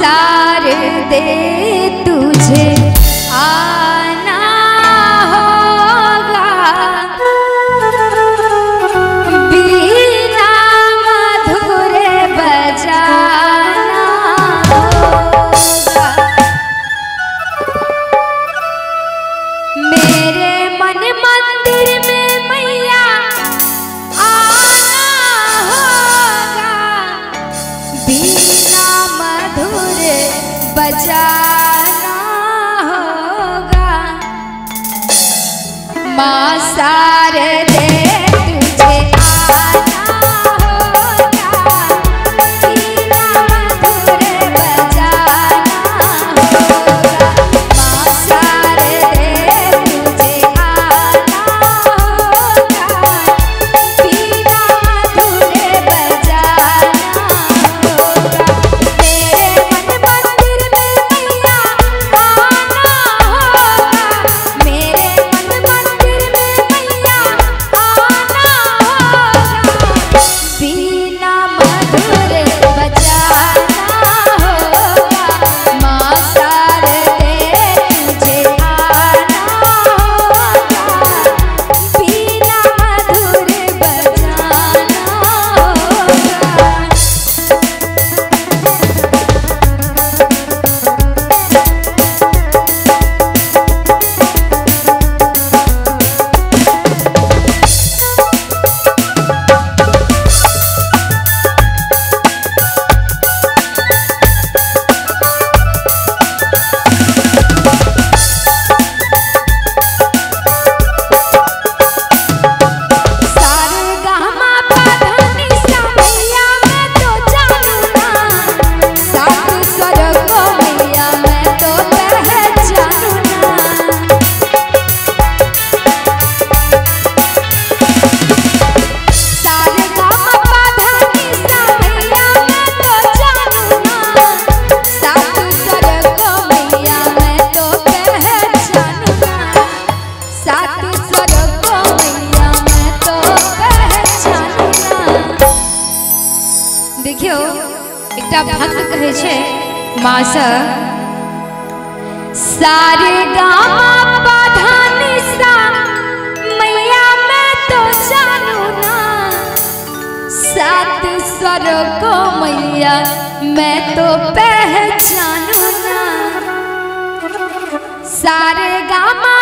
सार दे तुझे आना होगा, बीना मधुर बजाना होगा। मेरे मन मंदिर में मैया आना होगा, बीना मधुर बजाना होगा। माँ शारदे तुझे आना होगा, बीना मधुर बजाना होगा। माँ शारदे तुझे आना होगा, बीना मधुर बजाना होगा। मेरे मन मंदिर में मैया आना होगा, मेरे मन मंदिर में मैया आना होगा, बीना मधुर बजाना होगा। माँ शारदे तुझे आना होगा, बीना मधुर बजाना होगा। सारेगामा पाधानी सा मैया मैं तो जानू ना, सात स्वर को मैया मैं तो पहचानू ना। सारेगामा पाधानी सा मैया मैं तो जानू ना, सात स्वर को मैया मैं तो पहचानू ना। सात स्वर को मैया मैं तो पहचानू ना। देखियो एकटा भक्त कहे छे माँ से सारेगामा पाधानी सा मैया मैं तो जानू ना, सात स्वर को मैया मैं तो पहचानू ना। सारेगामा